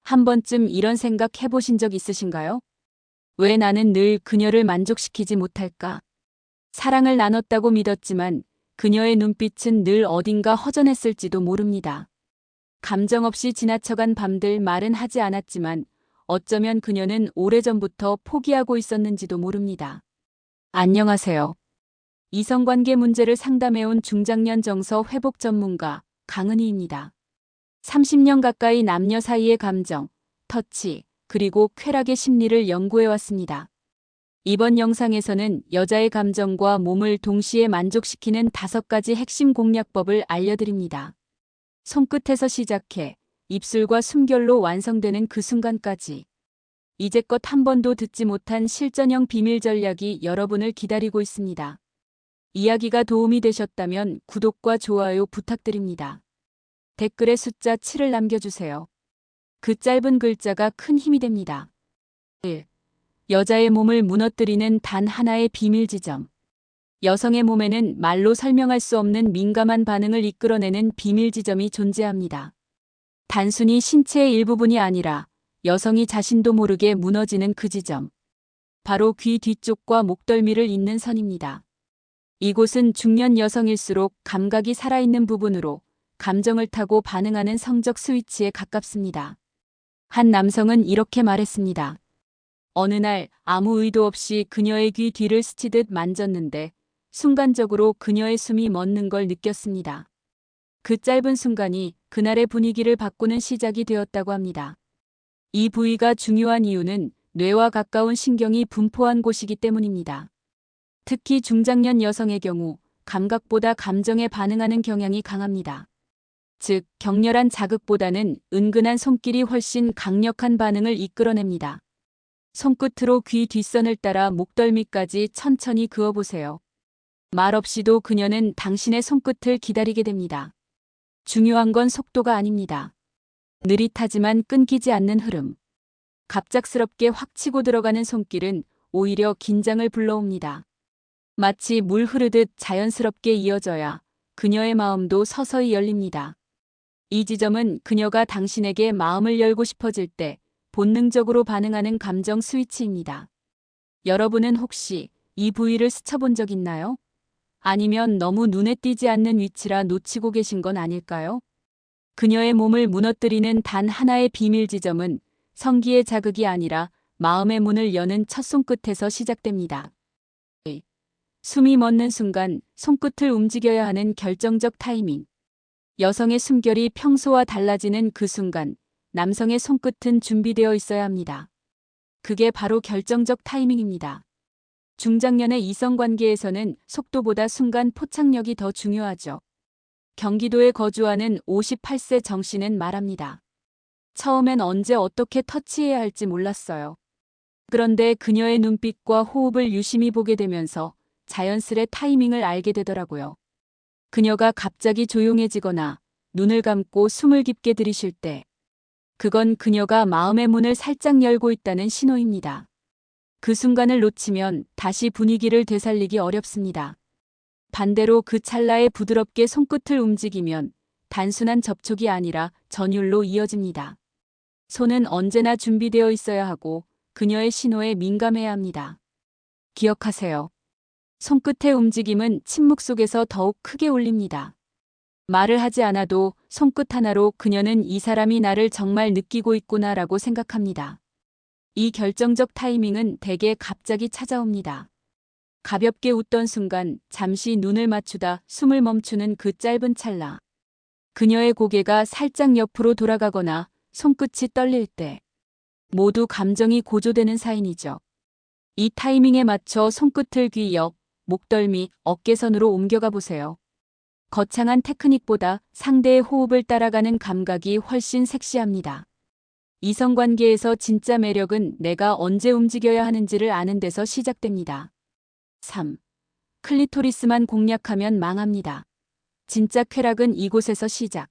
한 번쯤 이런 생각 해보신 적 있으신가요? 왜 나는 늘 그녀를 만족시키지 못할까? 사랑을 나눴다고 믿었지만 그녀의 눈빛은 늘 어딘가 허전했을지도 모릅니다. 감정 없이 지나쳐간 밤들 말은 하지 않았지만 어쩌면 그녀는 오래전부터 포기하고 있었는지도 모릅니다. 안녕하세요. 이성관계 문제를 상담해온 중장년 정서 회복 전문가 강은희입니다. 30년 가까이 남녀 사이의 감정, 터치, 그리고 쾌락의 심리를 연구해왔습니다. 이번 영상에서는 여자의 감정과 몸을 동시에 만족시키는 5가지 핵심 공략법을 알려드립니다. 손끝에서 시작해 입술과 숨결로 완성되는 그 순간까지. 이제껏 한 번도 듣지 못한 실전형 비밀 전략이 여러분을 기다리고 있습니다. 이야기가 도움이 되셨다면 구독과 좋아요 부탁드립니다. 댓글에 숫자 7을 남겨주세요. 그 짧은 글자가 큰 힘이 됩니다. 1. 여자의 몸을 무너뜨리는 단 하나의 비밀 지점. 여성의 몸에는 말로 설명할 수 없는 민감한 반응을 이끌어내는 비밀 지점이 존재합니다. 단순히 신체의 일부분이 아니라 여성이 자신도 모르게 무너지는 그 지점. 바로 귀 뒤쪽과 목덜미를 잇는 선입니다. 이곳은 중년 여성일수록 감각이 살아있는 부분으로 감정을 타고 반응하는 성적 스위치에 가깝습니다. 한 남성은 이렇게 말했습니다. 어느 날 아무 의도 없이 그녀의 귀 뒤를 스치듯 만졌는데 순간적으로 그녀의 숨이 멎는 걸 느꼈습니다. 그 짧은 순간이 그날의 분위기를 바꾸는 시작이 되었다고 합니다. 이 부위가 중요한 이유는 뇌와 가까운 신경이 분포한 곳이기 때문입니다. 특히 중장년 여성의 경우 감각보다 감정에 반응하는 경향이 강합니다. 즉, 격렬한 자극보다는 은근한 손길이 훨씬 강력한 반응을 이끌어냅니다. 손끝으로 귀 뒷선을 따라 목덜미까지 천천히 그어보세요. 말 없이도 그녀는 당신의 손끝을 기다리게 됩니다. 중요한 건 속도가 아닙니다. 느릿하지만 끊기지 않는 흐름. 갑작스럽게 확 치고 들어가는 손길은 오히려 긴장을 불러옵니다. 마치 물 흐르듯 자연스럽게 이어져야 그녀의 마음도 서서히 열립니다. 이 지점은 그녀가 당신에게 마음을 열고 싶어질 때 본능적으로 반응하는 감정 스위치입니다. 여러분은 혹시 이 부위를 스쳐본 적 있나요? 아니면 너무 눈에 띄지 않는 위치라 놓치고 계신 건 아닐까요? 그녀의 몸을 무너뜨리는 단 하나의 비밀 지점은 성기의 자극이 아니라 마음의 문을 여는 첫 손끝에서 시작됩니다. 숨이 멎는 순간 손끝을 움직여야 하는 결정적 타이밍. 여성의 숨결이 평소와 달라지는 그 순간 남성의 손끝은 준비되어 있어야 합니다. 그게 바로 결정적 타이밍입니다. 중장년의 이성관계에서는 속도보다 순간 포착력이 더 중요하죠. 경기도에 거주하는 58세 정 씨는 말합니다. 처음엔 언제 어떻게 터치해야 할지 몰랐어요. 그런데 그녀의 눈빛과 호흡을 유심히 보게 되면서 자연스레 타이밍을 알게 되더라고요. 그녀가 갑자기 조용해지거나 눈을 감고 숨을 깊게 들이쉴 때, 그건 그녀가 마음의 문을 살짝 열고 있다는 신호입니다. 그 순간을 놓치면 다시 분위기를 되살리기 어렵습니다. 반대로 그 찰나에 부드럽게 손끝을 움직이면 단순한 접촉이 아니라 전율로 이어집니다. 손은 언제나 준비되어 있어야 하고 그녀의 신호에 민감해야 합니다. 기억하세요. 손끝의 움직임은 침묵 속에서 더욱 크게 울립니다. 말을 하지 않아도 손끝 하나로 그녀는 이 사람이 나를 정말 느끼고 있구나라고 생각합니다. 이 결정적 타이밍은 대개 갑자기 찾아옵니다. 가볍게 웃던 순간 잠시 눈을 맞추다 숨을 멈추는 그 짧은 찰나. 그녀의 고개가 살짝 옆으로 돌아가거나 손끝이 떨릴 때. 모두 감정이 고조되는 사인이죠. 이 타이밍에 맞춰 손끝을 귀 옆, 목덜미, 어깨선으로 옮겨가 보세요. 거창한 테크닉보다 상대의 호흡을 따라가는 감각이 훨씬 섹시합니다. 이성관계에서 진짜 매력은 내가 언제 움직여야 하는지를 아는 데서 시작됩니다. 3. 클리토리스만 공략하면 망합니다. 진짜 쾌락은 이곳에서 시작.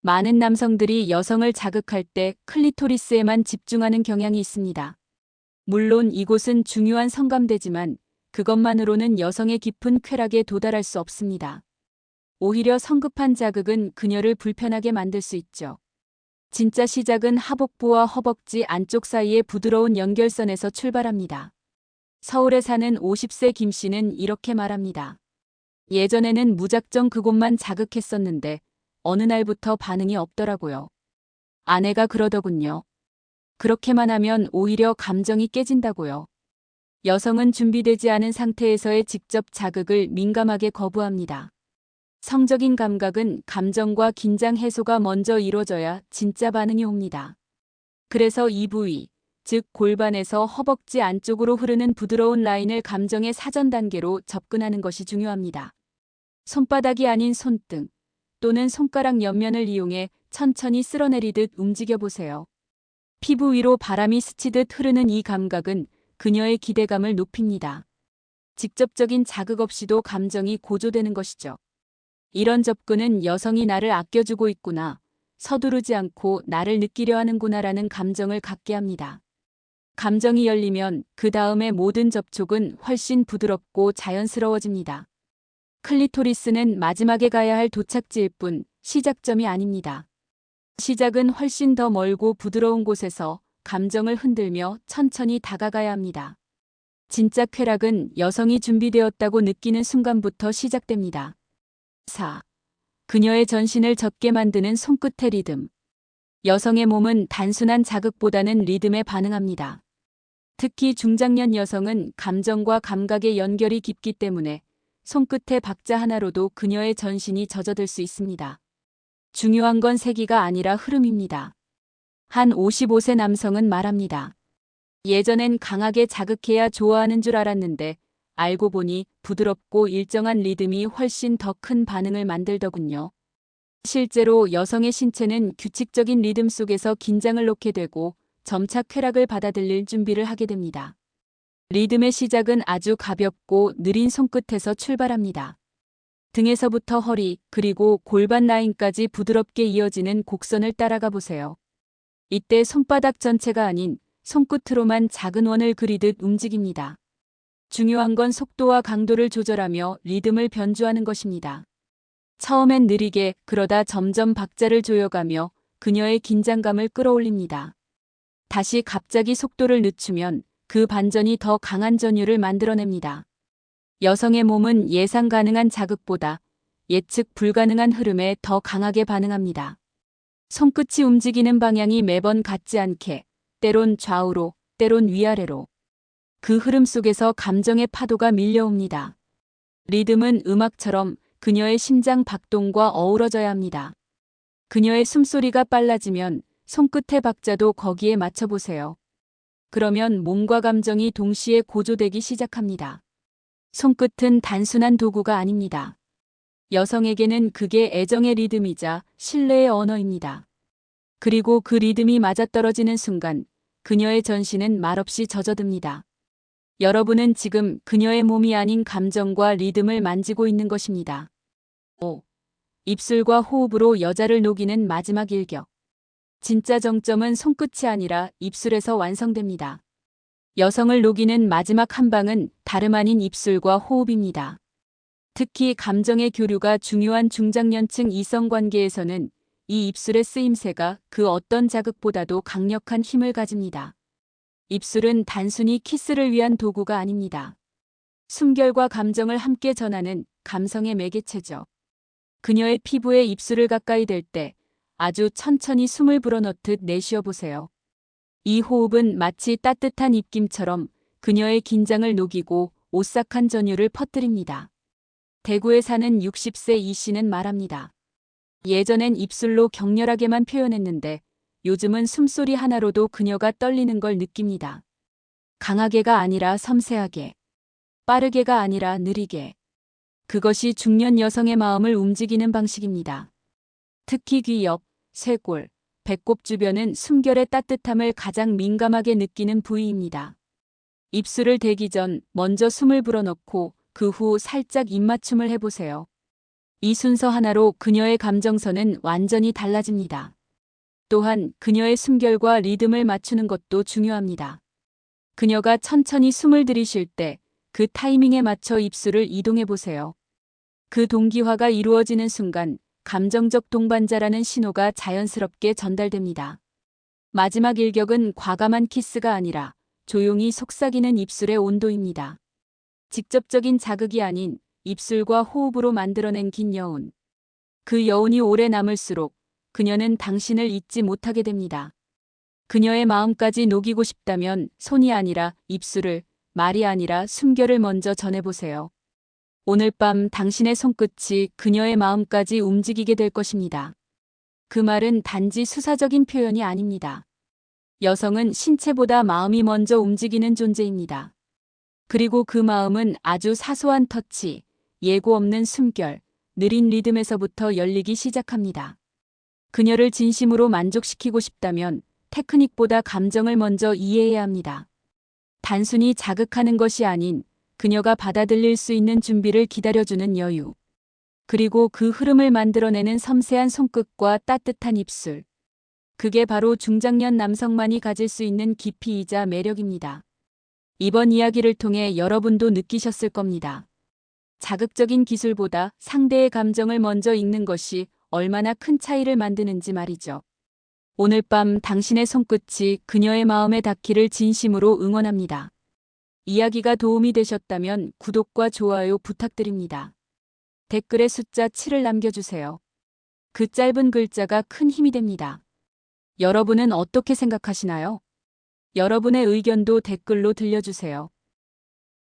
많은 남성들이 여성을 자극할 때 클리토리스에만 집중하는 경향이 있습니다. 물론 이곳은 중요한 성감대지만 그것만으로는 여성의 깊은 쾌락에 도달할 수 없습니다. 오히려 성급한 자극은 그녀를 불편하게 만들 수 있죠. 진짜 시작은 하복부와 허벅지 안쪽 사이의 부드러운 연결선에서 출발합니다. 서울에 사는 50세 김 씨는 이렇게 말합니다. 예전에는 무작정 그곳만 자극했었는데 어느 날부터 반응이 없더라고요. 아내가 그러더군요. 그렇게만 하면 오히려 감정이 깨진다고요. 여성은 준비되지 않은 상태에서의 직접 자극을 민감하게 거부합니다. 성적인 감각은 감정과 긴장 해소가 먼저 이루어져야 진짜 반응이 옵니다. 그래서 이 부위, 즉 골반에서 허벅지 안쪽으로 흐르는 부드러운 라인을 감정의 사전 단계로 접근하는 것이 중요합니다. 손바닥이 아닌 손등 또는 손가락 옆면을 이용해 천천히 쓸어내리듯 움직여보세요. 피부 위로 바람이 스치듯 흐르는 이 감각은 그녀의 기대감을 높입니다. 직접적인 자극 없이도 감정이 고조되는 것이죠. 이런 접근은 여성이 나를 아껴주고 있구나, 서두르지 않고 나를 느끼려 하는구나라는 감정을 갖게 합니다. 감정이 열리면 그 다음의 모든 접촉은 훨씬 부드럽고 자연스러워집니다. 클리토리스는 마지막에 가야 할 도착지일 뿐 시작점이 아닙니다. 시작은 훨씬 더 멀고 부드러운 곳에서 감정을 흔들며 천천히 다가가야 합니다. 진짜 쾌락은 여성이 준비되었다고 느끼는 순간부터 시작됩니다. 4. 그녀의 전신을 젖게 만드는 손끝의 리듬. 여성의 몸은 단순한 자극보다는 리듬에 반응합니다. 특히 중장년 여성은 감정과 감각의 연결이 깊기 때문에 손끝의 박자 하나로도 그녀의 전신이 젖어들 수 있습니다. 중요한 건 세기가 아니라 흐름입니다. 한 55세 남성은 말합니다. 예전엔 강하게 자극해야 좋아하는 줄 알았는데 알고 보니 부드럽고 일정한 리듬이 훨씬 더 큰 반응을 만들더군요. 실제로 여성의 신체는 규칙적인 리듬 속에서 긴장을 놓게 되고 점차 쾌락을 받아들일 준비를 하게 됩니다. 리듬의 시작은 아주 가볍고 느린 손끝에서 출발합니다. 등에서부터 허리 그리고 골반 라인까지 부드럽게 이어지는 곡선을 따라가 보세요. 이때 손바닥 전체가 아닌 손끝으로만 작은 원을 그리듯 움직입니다. 중요한 건 속도와 강도를 조절하며 리듬을 변주하는 것입니다. 처음엔 느리게 그러다 점점 박자를 조여가며 그녀의 긴장감을 끌어올립니다. 다시 갑자기 속도를 늦추면 그 반전이 더 강한 전율을 만들어냅니다. 여성의 몸은 예상 가능한 자극보다 예측 불가능한 흐름에 더 강하게 반응합니다. 손끝이 움직이는 방향이 매번 같지 않게 때론 좌우로, 때론 위아래로. 그 흐름 속에서 감정의 파도가 밀려옵니다. 리듬은 음악처럼 그녀의 심장 박동과 어우러져야 합니다. 그녀의 숨소리가 빨라지면 손끝의 박자도 거기에 맞춰보세요. 그러면 몸과 감정이 동시에 고조되기 시작합니다. 손끝은 단순한 도구가 아닙니다. 여성에게는 그게 애정의 리듬이자 신뢰의 언어입니다. 그리고 그 리듬이 맞아떨어지는 순간 그녀의 전신은 말없이 젖어듭니다. 여러분은 지금 그녀의 몸이 아닌 감정과 리듬을 만지고 있는 것입니다. 5. 입술과 호흡으로 여자를 녹이는 마지막 일격. 진짜 정점은 손끝이 아니라 입술에서 완성됩니다. 여성을 녹이는 마지막 한 방은 다름 아닌 입술과 호흡입니다. 특히 감정의 교류가 중요한 중장년층 이성관계에서는 이 입술의 쓰임새가 그 어떤 자극보다도 강력한 힘을 가집니다. 입술은 단순히 키스를 위한 도구가 아닙니다. 숨결과 감정을 함께 전하는 감성의 매개체죠. 그녀의 피부에 입술을 가까이 댈 때 아주 천천히 숨을 불어넣듯 내쉬어 보세요. 이 호흡은 마치 따뜻한 입김처럼 그녀의 긴장을 녹이고 오싹한 전율을 퍼뜨립니다. 대구에 사는 60세 이 씨는 말합니다. 예전엔 입술로 격렬하게만 표현했는데 요즘은 숨소리 하나로도 그녀가 떨리는 걸 느낍니다. 강하게가 아니라 섬세하게, 빠르게가 아니라 느리게. 그것이 중년 여성의 마음을 움직이는 방식입니다. 특히 귀 옆, 쇄골, 배꼽 주변은 숨결의 따뜻함을 가장 민감하게 느끼는 부위입니다. 입술을 대기 전 먼저 숨을 불어넣고 그 후 살짝 입맞춤을 해보세요. 이 순서 하나로 그녀의 감정선은 완전히 달라집니다. 또한 그녀의 숨결과 리듬을 맞추는 것도 중요합니다. 그녀가 천천히 숨을 들이쉴 때 그 타이밍에 맞춰 입술을 이동해 보세요. 그 동기화가 이루어지는 순간 감정적 동반자라는 신호가 자연스럽게 전달됩니다. 마지막 일격은 과감한 키스가 아니라 조용히 속삭이는 입술의 온도입니다. 직접적인 자극이 아닌 입술과 호흡으로 만들어낸 긴 여운. 그 여운이 오래 남을수록 그녀는 당신을 잊지 못하게 됩니다. 그녀의 마음까지 녹이고 싶다면 손이 아니라 입술을, 말이 아니라 숨결을 먼저 전해보세요. 오늘 밤 당신의 손끝이 그녀의 마음까지 움직이게 될 것입니다. 그 말은 단지 수사적인 표현이 아닙니다. 여성은 신체보다 마음이 먼저 움직이는 존재입니다. 그리고 그 마음은 아주 사소한 터치, 예고 없는 숨결, 느린 리듬에서부터 열리기 시작합니다. 그녀를 진심으로 만족시키고 싶다면 테크닉보다 감정을 먼저 이해해야 합니다. 단순히 자극하는 것이 아닌 그녀가 받아들일 수 있는 준비를 기다려주는 여유. 그리고 그 흐름을 만들어내는 섬세한 손끝과 따뜻한 입술. 그게 바로 중장년 남성만이 가질 수 있는 깊이이자 매력입니다. 이번 이야기를 통해 여러분도 느끼셨을 겁니다. 자극적인 기술보다 상대의 감정을 먼저 읽는 것이 얼마나 큰 차이를 만드는지 말이죠. 오늘 밤 당신의 손끝이 그녀의 마음에 닿기를 진심으로 응원합니다. 이야기가 도움이 되셨다면 구독과 좋아요 부탁드립니다. 댓글에 숫자 7을 남겨주세요. 그 짧은 글자가 큰 힘이 됩니다. 여러분은 어떻게 생각하시나요? 여러분의 의견도 댓글로 들려주세요.